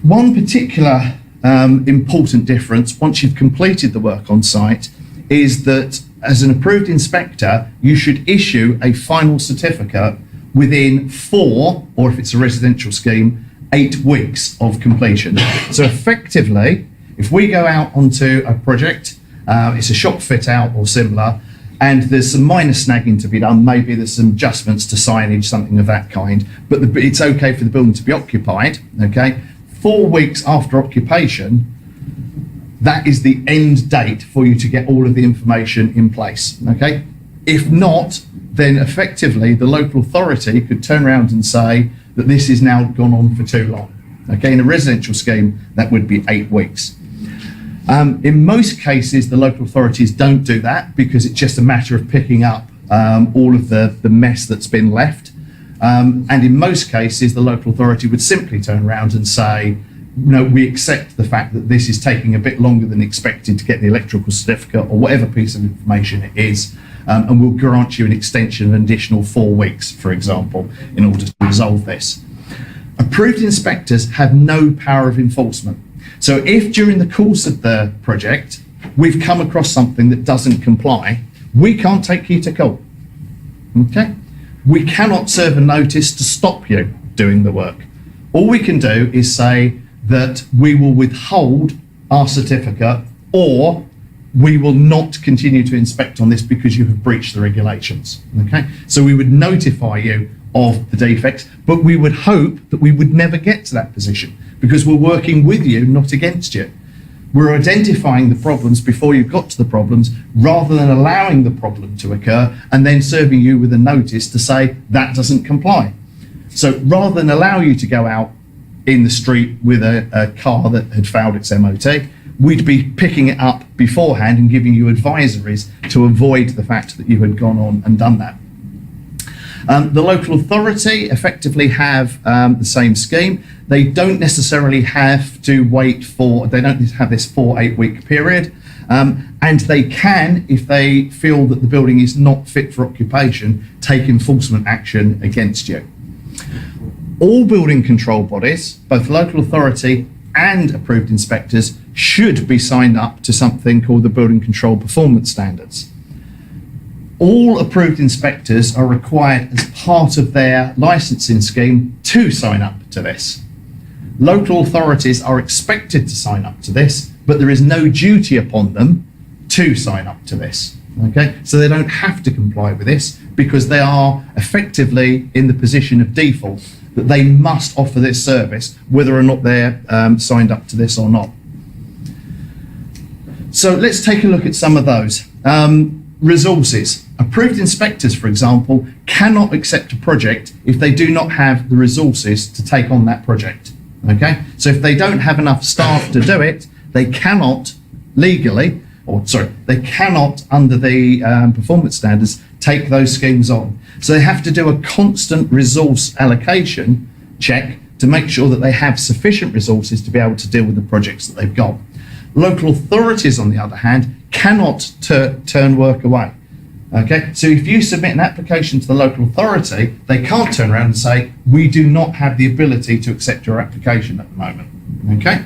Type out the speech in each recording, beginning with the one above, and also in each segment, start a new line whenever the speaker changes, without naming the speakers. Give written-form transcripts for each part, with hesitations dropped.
One particular important difference once you've completed the work on site is that as an approved inspector, you should issue a final certificate within 4, or if it's a residential scheme, 8 weeks of completion. So effectively, if we go out onto a project, it's a shop fit out or similar, and there's some minor snagging to be done, maybe there's some adjustments to signage, something of that kind, but it's okay for the building to be occupied, okay? 4 weeks after occupation, that is the end date for you to get all of the information in place, okay? If not, then effectively the local authority could turn around and say that this has now gone on for too long, okay? In a residential scheme, that would be 8 weeks. In most cases, the local authorities don't do that because it's just a matter of picking up all of the mess that's been left. And in most cases, the local authority would simply turn around and say, no, we accept the fact that this is taking a bit longer than expected to get the electrical certificate or whatever piece of information it is, and we'll grant you an extension of an additional 4 weeks, for example, in order to resolve this. Approved inspectors have no power of enforcement. So if during the course of the project, we've come across something that doesn't comply, we can't take you to court, okay? We cannot serve a notice to stop you doing the work. All we can do is say that we will withhold our certificate, or we will not continue to inspect on this because you have breached the regulations, okay? So we would notify you of the defects, but we would hope that we would never get to that position because we're working with you, not against you. We're identifying the problems before you've got to the problems rather than allowing the problem to occur and then serving you with a notice to say that doesn't comply. So rather than allow you to go out in the street with a car that had failed its MOT, we'd be picking it up beforehand and giving you advisories to avoid the fact that you had gone on and done that. The local authority effectively have the same scheme. They don't necessarily have to wait for, they don't have this 4-8 week period, and they can, if they feel that the building is not fit for occupation, take enforcement action against you. All building control bodies, both local authority and approved inspectors, should be signed up to something called the Building Control Performance Standards. All approved inspectors are required as part of their licensing scheme to sign up to this. Local authorities are expected to sign up to this, but there is no duty upon them to sign up to this, okay? So they don't have to comply with this because they are effectively in the position of default that they must offer this service, whether or not they're signed up to this or not. So let's take a look at some of those. Resources. Approved inspectors, for example, cannot accept a project if they do not have the resources to take on that project, okay? So if they don't have enough staff to do it, they cannot legally, they cannot under the performance standards take those schemes on. So they have to do a constant resource allocation check to make sure that they have sufficient resources to be able to deal with the projects that they've got. Local authorities, on the other hand, cannot turn work away. Okay, so if you submit an application to the local authority, they can't turn around and say, we do not have the ability to accept your application at the moment. Okay?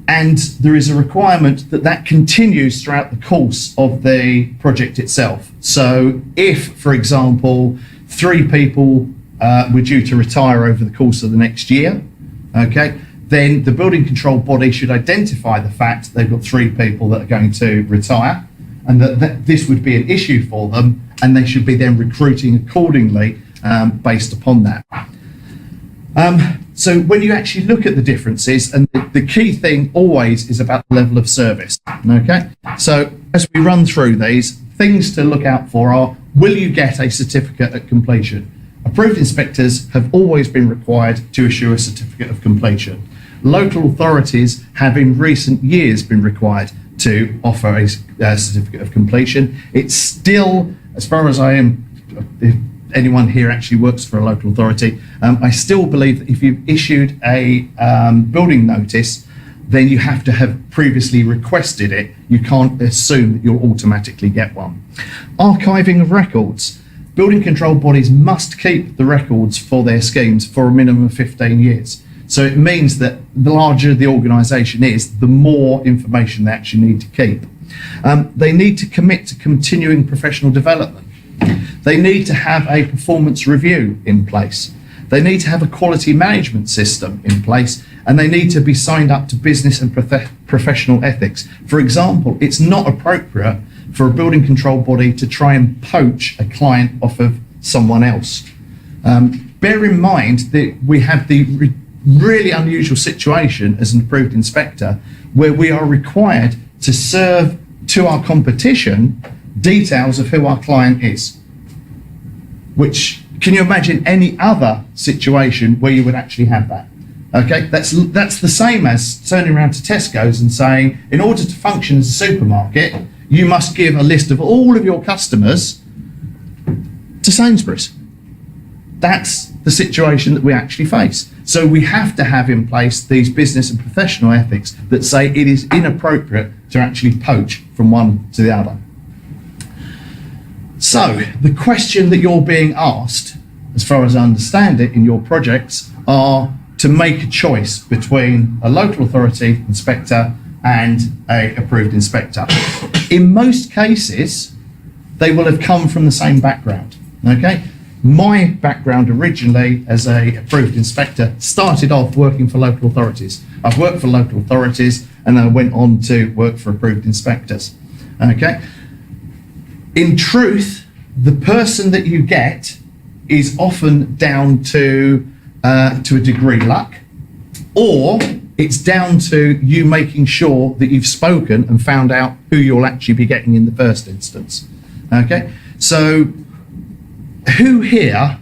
And there is a requirement that that continues throughout the course of the project itself. So if, for example, 3 people were due to retire over the course of the next year, okay, then the building control body should identify the fact they've got 3 people that are going to retire and that this would be an issue for them, and they should be then recruiting accordingly based upon that. So when you actually look at the differences, and the key thing always is about the level of service, okay? So as we run through these, things to look out for are, will you get a certificate at completion? Approved inspectors have always been required to issue a certificate of completion. Local authorities have in recent years been required to offer a certificate of completion. It's still, as far as I am, if anyone here actually works for a local authority, I still believe that if you've issued a building notice, then you have to have previously requested it. You can't assume that you'll automatically get one. Archiving of records. building control bodies must keep the records for their schemes for a minimum of 15 years. So it means that the larger the organisation is, the more information they actually need to keep. They need to commit to continuing professional development. They need to have a performance review in place. They need to have a quality management system in place, and they need to be signed up to business and professional ethics. For example, it's not appropriate for a building control body to try and poach a client off of someone else. Bear in mind that we have the really unusual situation as an approved inspector where we are required to serve to our competition details of who our client is. Which, can you imagine any other situation where you would actually have that? Okay, that's the same as turning around to Tesco's and saying, in order to function as a supermarket, you must give a list of all of your customers to Sainsbury's. That's the situation that we actually face. So we have to have in place these business and professional ethics that say it is inappropriate to actually poach from one to the other. So the question that you're being asked, as far as I understand it, in your projects, are to make a choice between a local authority inspector and a approved inspector. In most cases, they will have come from the same background, okay? My background originally as a approved inspector started off working for local authorities. I've worked for local authorities and then I went on to work for approved inspectors, okay? In truth, the person that you get is often down to a degree luck, or it's down to you making sure that you've spoken and found out who you'll actually be getting in the first instance. Okay, so who here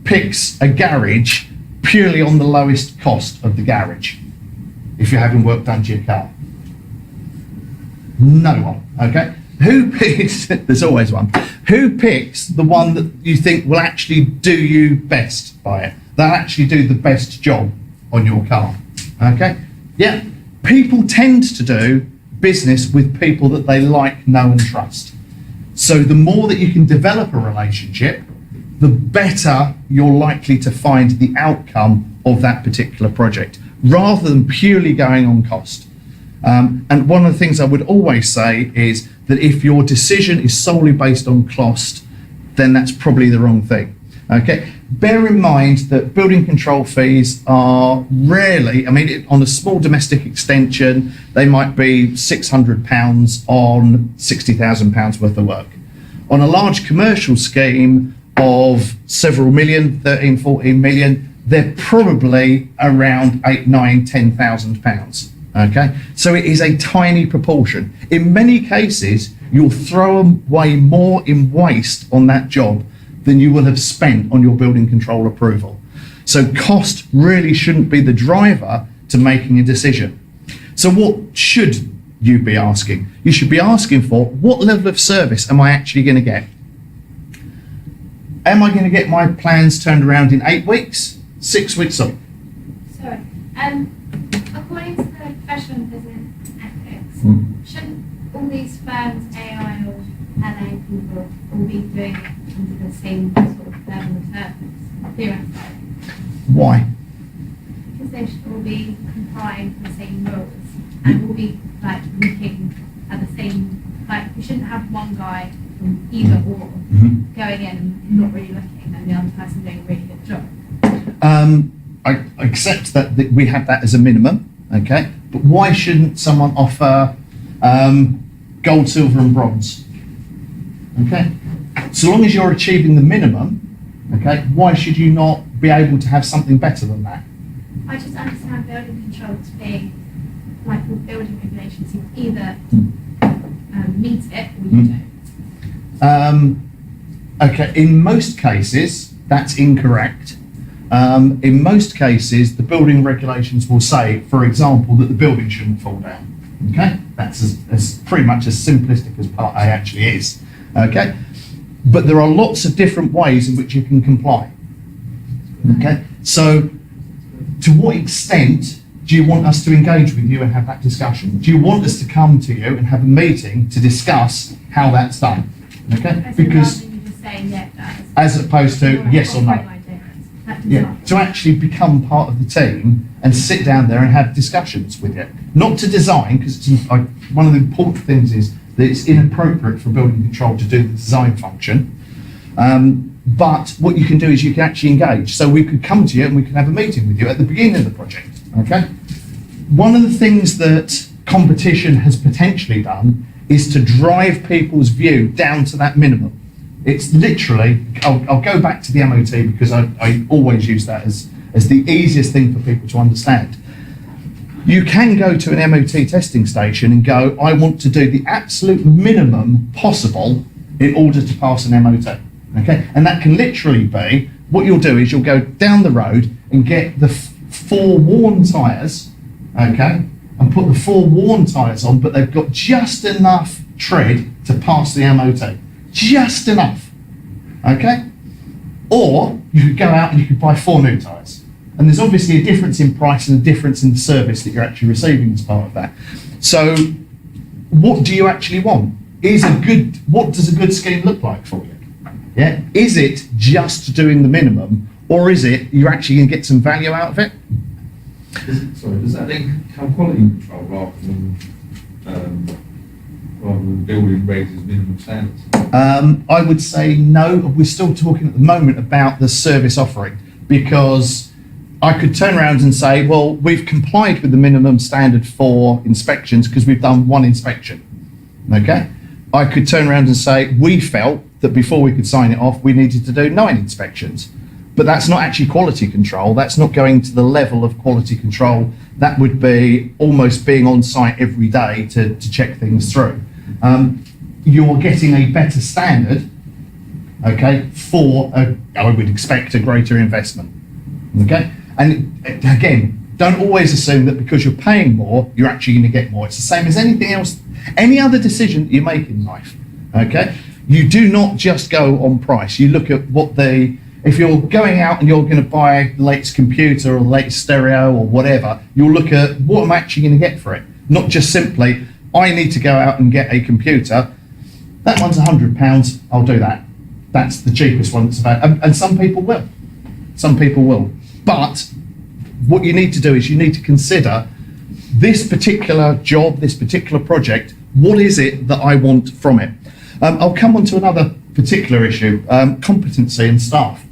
picks a garage purely on the lowest cost of the garage if you're having work done to your car? No one. Okay, who picks, there's always one, who picks the one that you think will actually do you best by it? They'll actually do the best job on your car. Okay, yeah, people tend to do business with people that they like, know and trust. So the more that you can develop a relationship, the better you're likely to find the outcome of that particular project, rather than purely going on cost. And one of the things I would always say is that if your decision is solely based on cost, then that's probably the wrong thing. Okay, bear in mind that building control fees are rarely, I mean, on a small domestic extension, they might be £600 on £60,000 worth of work. On a large commercial scheme of several million, 13, 14 million, they're probably around £8, £9, £10,000. Okay, so it is a tiny proportion. In many cases, you'll throw away more in waste on that job than you will have spent on your building control approval. So cost really shouldn't be the driver to making a decision. So what should you be asking? You should be asking for, what level of service am I actually going to get? Am I going to get my plans turned around in 8 weeks, 6 weeks on?
Sorry, according to the professional and business ethics, shouldn't all these firms, AI or LA people, all be doing it under the same sort of level of service, theoretically?
Why?
Because they should all be complying with the same rules and all be like looking at the same, like we shouldn't have one guy from either or going in and not really looking and the other person doing a really good job.
I accept that we have that as a minimum, okay, but why shouldn't someone offer gold, silver and bronze? Okay, so long as you're achieving the minimum, okay, why should you not be able to have something better than that?
I just understand building control to be like with building regulations, you either meet it or you don't.
Okay, in most cases, that's incorrect. In most cases, the building regulations will say, for example, that the building shouldn't fall down. Okay, that's as pretty much as simplistic as Part A actually is. Okay, but there are lots of different ways in which you can comply. Okay, so to what extent do you want us to engage with you and have that discussion? Do you want us to come to you and have a meeting to discuss how that's done? Okay, because
rather than you just saying, yeah,
as opposed to yes or no. Yeah, to actually become part of the team and sit down there and have discussions with you. Not to design, because one of the important things is that it's inappropriate for building control to do the design function. But what you can do is you can actually engage. So we could come to you and we can have a meeting with you at the beginning of the project, okay? One of the things that competition has potentially done is to drive people's view down to that minimum. It's literally, I'll go back to the MOT because I always use that as the easiest thing for people to understand. You can go to an MOT testing station and go, I want to do the absolute minimum possible in order to pass an MOT, okay? And that can literally be, what you'll do is you'll go down the road and get the four worn tyres, okay? And put the four worn tyres on, but they've got just enough tread to pass the MOT. Just enough, okay? Or you could go out and you could buy 4 new tyres. And there's obviously a difference in price and a difference in the service that you're actually receiving as part of that. So what do you actually want? What does a good scheme look like for you? Yeah, is it just doing the minimum, or is it you're actually going to get some value out of it?
Does that then have quality control rather than building regs as minimum standards?
I would say no. We're still talking at the moment about the service offering, because I could turn around and say, well, we've complied with the minimum standard for inspections because we've done 1 inspection, okay? I could turn around and say, we felt that before we could sign it off, we needed to do 9 inspections. But that's not actually quality control. That's not going to the level of quality control. That would be almost being on site every day to check things through. You're getting a better standard, okay, for, I would expect, a greater investment, okay? And again, don't always assume that because you're paying more, you're actually going to get more. It's the same as anything else, any other decision that you make in life, okay? You do not just go on price. You look at if you're going out and you're going to buy the latest computer or the latest stereo or whatever, you'll look at what I'm actually going to get for it. Not just simply, I need to go out and get a computer. That one's £100, I'll do that. That's the cheapest one that's available. And some people will. Some people will. But what you need to do is you need to consider this particular job, this particular project, what is it that I want from it? I'll come on to another particular issue, competency and staff.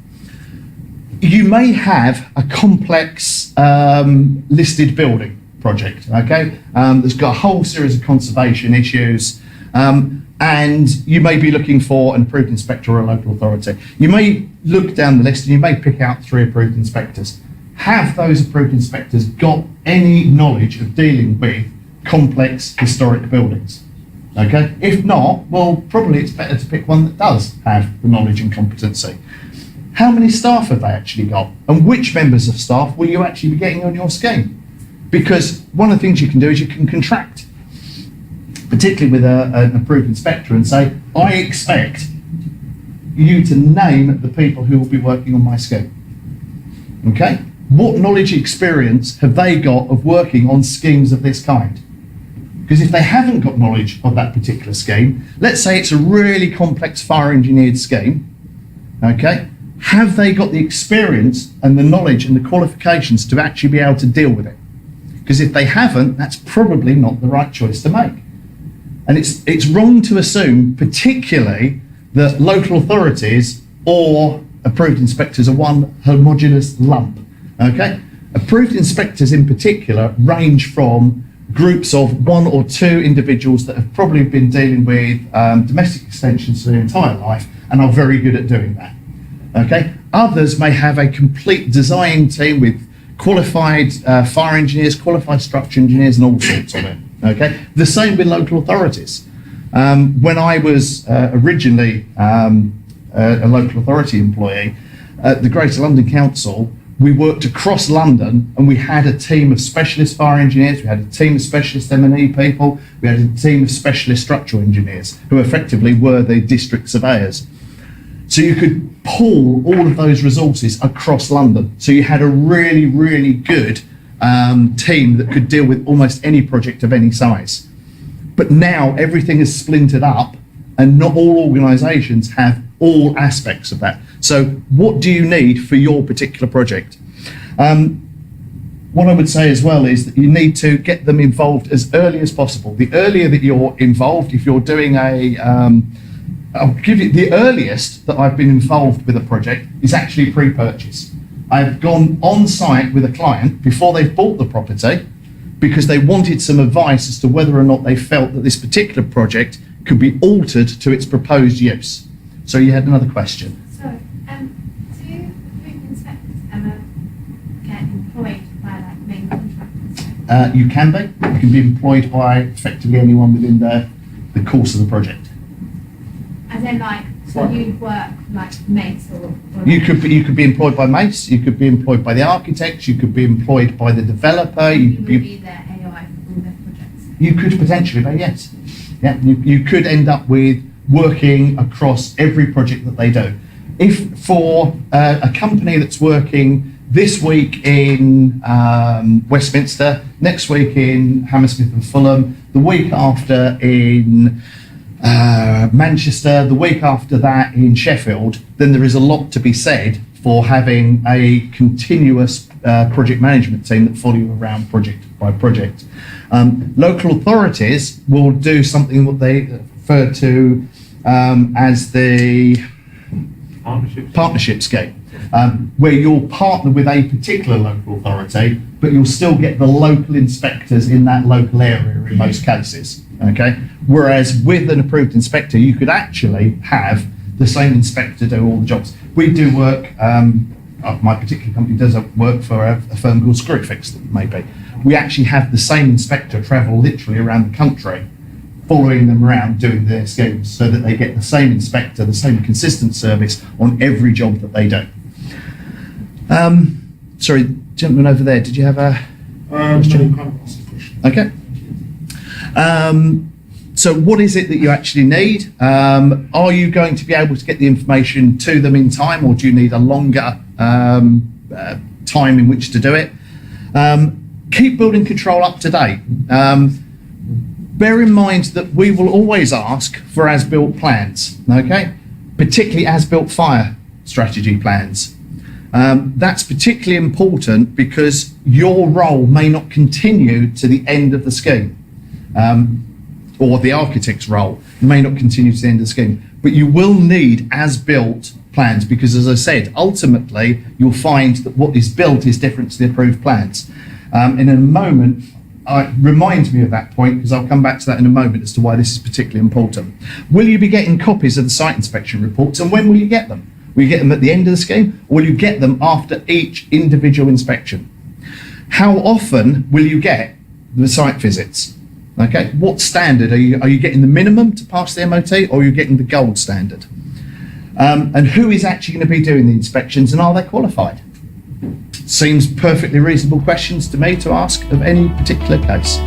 You may have a complex listed building project, okay? That's got a whole series of conservation issues, and you may be looking for an approved inspector or a local authority. You may look down the list and you may pick out 3 approved inspectors. Have those approved inspectors got any knowledge of dealing with complex historic buildings? Okay, if not, well, probably it's better to pick one that does have the knowledge and competency. How many staff have they actually got? And which members of staff will you actually be getting on your scheme? Because one of the things you can do is you can contract, particularly with an approved inspector, and say, I expect you to name the people who will be working on my scheme. Okay? What knowledge and experience have they got of working on schemes of this kind? Because if they haven't got knowledge of that particular scheme, let's say it's a really complex fire engineered scheme, okay? Have they got the experience and the knowledge and the qualifications to actually be able to deal with it? Because if they haven't, that's probably not the right choice to make. And it's wrong to assume, particularly, that local authorities or approved inspectors are one homogeneous lump, okay? Approved inspectors in particular range from groups of 1 or 2 individuals that have probably been dealing with domestic extensions for their entire life and are very good at doing that, okay? Others may have a complete design team with qualified fire engineers, qualified structure engineers and all sorts of it, okay? The same with local authorities. When I was originally a local authority employee at the Greater London Council, we worked across London and we had a team of specialist fire engineers, we had a team of specialist M&E people, we had a team of specialist structural engineers who effectively were the district surveyors. So you could pool all of those resources across London. So you had a really, really good team that could deal with almost any project of any size. But now everything is splintered up and not all organisations have all aspects of that. So what do you need for your particular project? What I would say as well is that you need to get them involved as early as possible. The earlier that you're involved, if you're doing I'll give you the earliest that I've been involved with a project is actually pre-purchase. I've gone on site with a client before they've bought the property because they wanted some advice as to whether or not they felt that this particular project could be altered to its proposed use. So you had another question.
So, do approved inspectors ever get employed by like main contractors?
You can be. You can be employed by effectively anyone within the course of the project.
As in like, so you'd work like mates or
You could be employed by Mace. You could be employed by the architects. You could be employed by the developer.
you would be their AI for all their projects?
You could potentially be, yes. Yeah, you could end up with working across every project that they do. If for a company that's working this week in Westminster, next week in Hammersmith and Fulham, the week after in Manchester, the week after that in Sheffield, then there is a lot to be said for having a continuous project management team that follow you around project by project. Local authorities will do something what they refer to as the partnership scheme, where you'll partner with a particular local authority, but you'll still get the local inspectors in that local area in most cases. Okay, whereas with an approved inspector, you could actually have the same inspector do all the jobs. We do work. My particular company does work for a firm called Screwfix, maybe. We actually have the same inspector travel literally around the country, following them around doing their schemes, so that they get the same inspector, the same consistent service on every job that they do. Sorry, gentleman over there, did you have a question? Okay. So what is it that you actually need? Are you going to be able to get the information to them in time, or do you need a longer time in which to do it? Keep building control up to date. Bear in mind that we will always ask for as-built plans, okay? Particularly as-built fire strategy plans. That's particularly important because your role may not continue to the end of the scheme. Or the architect's role may not continue to the end of the scheme, but you will need as-built plans because, as I said, ultimately you'll find that what is built is different to the approved plans. And in a moment, remind me of that point because I'll come back to that in a moment as to why this is particularly important. Will you be getting copies of the site inspection reports, and when will you get them? Will you get them at the end of the scheme, or will you get them after each individual inspection? How often will you get the site visits? Okay, what standard are you getting? The minimum to pass the MOT, or are you getting the gold standard? And who is actually going to be doing the inspections, and are they qualified? Seems perfectly reasonable questions to me to ask of any particular case.